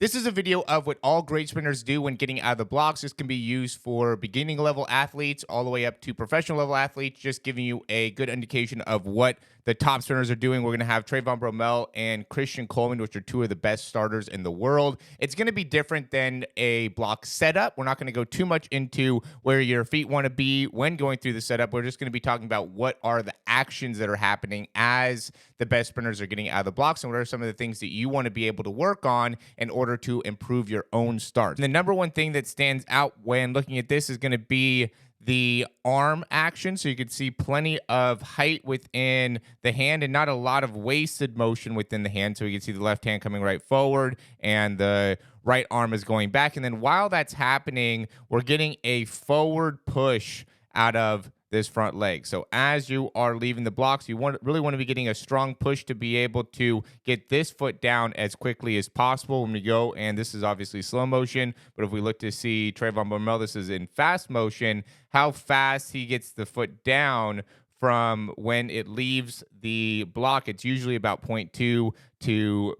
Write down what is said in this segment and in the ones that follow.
This is a video of what all great spinners do when getting out of the blocks. This can be used for beginning level athletes all the way up to professional level athletes, just giving you a good indication of what the top spinners are doing. We're going to have Trayvon Bromell and Christian Coleman, which are two of the best starters in the world. It's going to be different than a block setup. We're not going to go too much into where your feet want to be when going through the setup. We're just going to be talking about what are the actions that are happening as the best sprinters are getting out of the blocks and what are some of the things that you want to be able to work on in order to improve your own start. And the number one thing that stands out when looking at this is going to be the arm action. So you can see plenty of height within the hand and not a lot of wasted motion within the hand. So you can see the left hand coming right forward and the right arm is going back. And then while that's happening, we're getting a forward push out of this front leg. So as you are leaving the blocks, you really want to be getting a strong push to be able to get this foot down as quickly as possible when we go. And this is obviously slow motion, but if we look to see Trayvon Bromell, this is in fast motion, how fast he gets the foot down from when it leaves the block. It's usually about zero point 0.2 to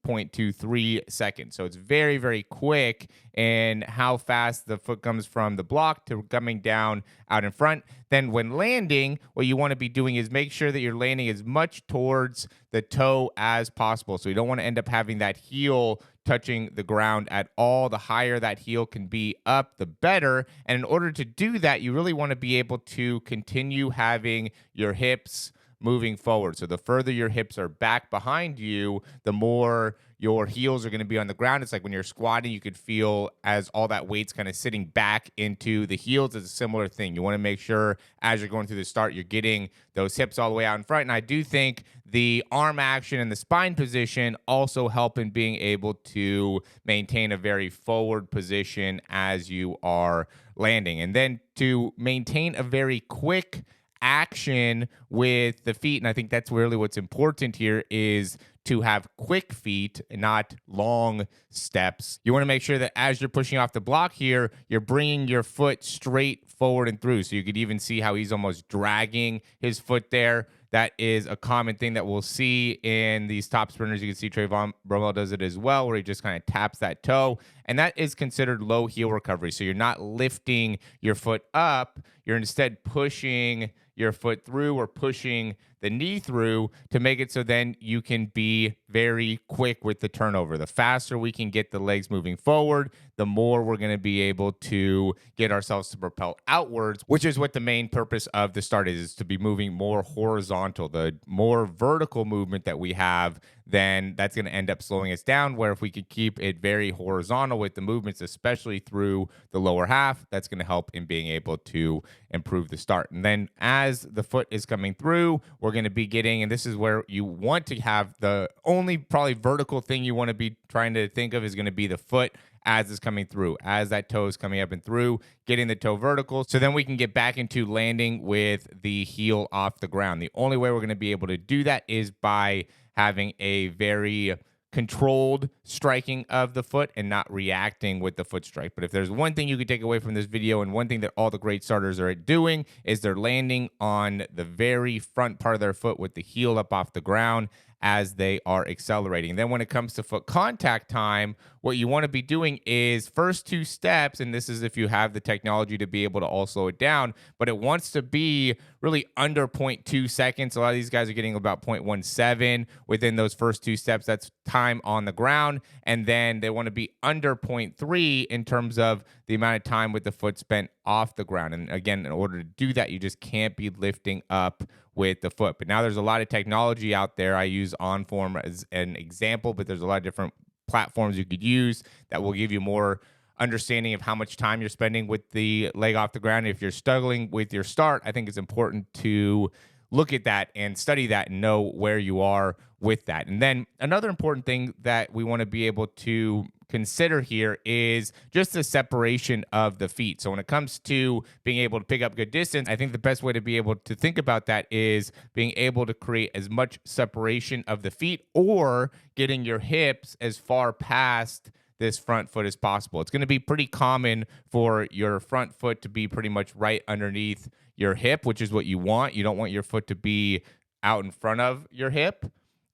0.23 seconds. So it's very, very quick in how fast the foot comes from the block to coming down out in front. Then when landing, what you want to be doing is make sure that you're landing as much towards the toe as possible. So you don't want to end up having that heel touching the ground at all. The higher that heel can be up, the better. And in order to do that, you really want to be able to continue having your hips moving forward. So the further your hips are back behind you, the more your heels are going to be on the ground. It's like when you're squatting, you could feel as all that weight's kind of sitting back into the heels. It's a similar thing. You want to make sure as you're going through the start, you're getting those hips all the way out in front. And I do think the arm action and the spine position also help in being able to maintain a very forward position as you are landing. And then to maintain a very quick action with the feet, and I think that's really what's important here, is to have quick feet and not long steps. You want to make sure that as you're pushing off the block here, you're bringing your foot straight forward and through. So you could even see how he's almost dragging his foot there. That is a common thing that we'll see in these top sprinters. You can see Trayvon Bromell does it as well, where he just kind of taps that toe. And that is considered low heel recovery. So you're not lifting your foot up. You're instead pushing your foot through or pushing the knee through to make it so then you can be very quick with the turnover. The faster we can get the legs moving forward, the more we're going to be able to get ourselves to propel outwards, which is what the main purpose of the start is to be moving more horizontal. The more vertical movement that we have, then that's going to end up slowing us down, where if we could keep it very horizontal with the movements, especially through the lower half, that's going to help in being able to improve the start. And then as the foot is coming through, we're going to be getting, and this is where you want to have the only probably vertical thing you want to be trying to think of is going to be the foot as it's coming through, as that toe is coming up and through, getting the toe vertical. So then we can get back into landing with the heel off the ground. The only way we're going to be able to do that is by having a very controlled striking of the foot and not reacting with the foot strike. But if there's one thing you could take away from this video, and one thing that all the great starters are doing, is they're landing on the very front part of their foot with the heel up off the ground as they are accelerating. Then when it comes to foot contact time, what you want to be doing is first two steps, and this is if you have the technology to be able to all slow it down, but it wants to be really under 0.2 seconds. A lot of these guys are getting about 0.17 within those first two steps. That's time on the ground. And then they want to be under 0.3 in terms of the amount of time with the foot spent off the ground. And again, in order to do that, you just can't be lifting up with the foot. But now there's a lot of technology out there. I use OnForm as an example, but there's a lot of different platforms you could use that will give you more understanding of how much time you're spending with the leg off the ground. If you're struggling with your start, I think it's important to look at that and study that and know where you are with that. And then another important thing that we want to be able to consider here is just the separation of the feet. So when it comes to being able to pick up good distance, I think the best way to be able to think about that is being able to create as much separation of the feet or getting your hips as far past this front foot as possible. It's going to be pretty common for your front foot to be pretty much right underneath your hip, which is what you want. You don't want your foot to be out in front of your hip.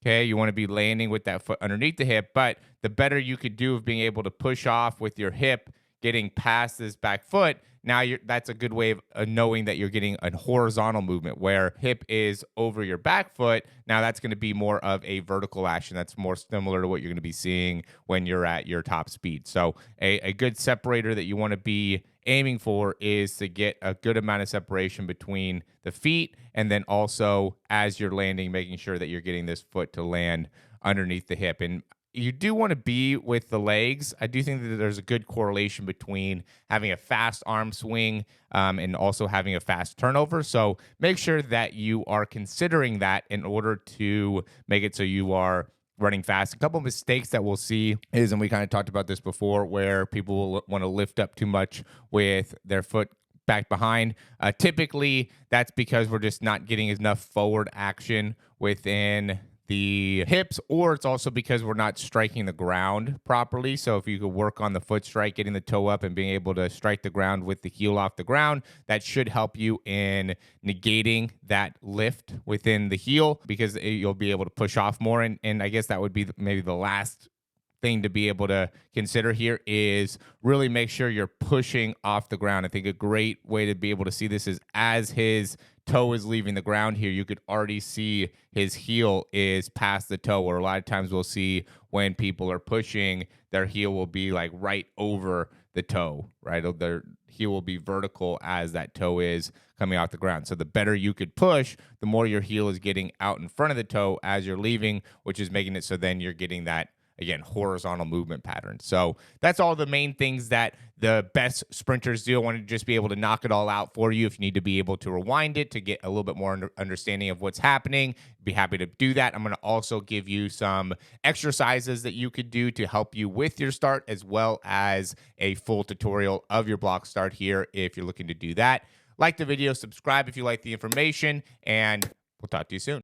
Okay, you want to be landing with that foot underneath the hip, but the better you could do of being able to push off with your hip, getting past this back foot, now that's a good way of knowing that you're getting a horizontal movement where hip is over your back foot. Now that's going to be more of a vertical action. That's more similar to what you're going to be seeing when you're at your top speed. So a good separator that you want to be aiming for is to get a good amount of separation between the feet, and then also as you're landing, making sure that you're getting this foot to land underneath the hip. And you do want to be with the legs. I do think that there's a good correlation between having a fast arm swing and also having a fast turnover. So make sure that you are considering that in order to make it so you are running fast. A couple of mistakes that we'll see is, and we kind of talked about this before, where people will want to lift up too much with their foot back behind. Typically, that's because we're just not getting enough forward action within the hips, or it's also because we're not striking the ground properly. So if you could work on the foot strike, getting the toe up and being able to strike the ground with the heel off the ground, that should help you in negating that lift within the heel, because you'll be able to push off more. And I guess that would be maybe the last thing to be able to consider here is really make sure you're pushing off the ground. I think a great way to be able to see this is as his toe is leaving the ground here, you could already see his heel is past the toe, or a lot of times we'll see when people are pushing, their heel will be like right over the toe, right? Their heel will be vertical as that toe is coming off the ground. So the better you could push, the more your heel is getting out in front of the toe as you're leaving, which is making it so then you're getting that, again, horizontal movement pattern. So that's all the main things that the best sprinters do. I want to just be able to knock it all out for you. If you need to be able to rewind it to get a little bit more understanding of what's happening, be happy to do that. I'm going to also give you some exercises that you could do to help you with your start, as well as a full tutorial of your block start here if you're looking to do that. Like the video, subscribe if you like the information, and we'll talk to you soon.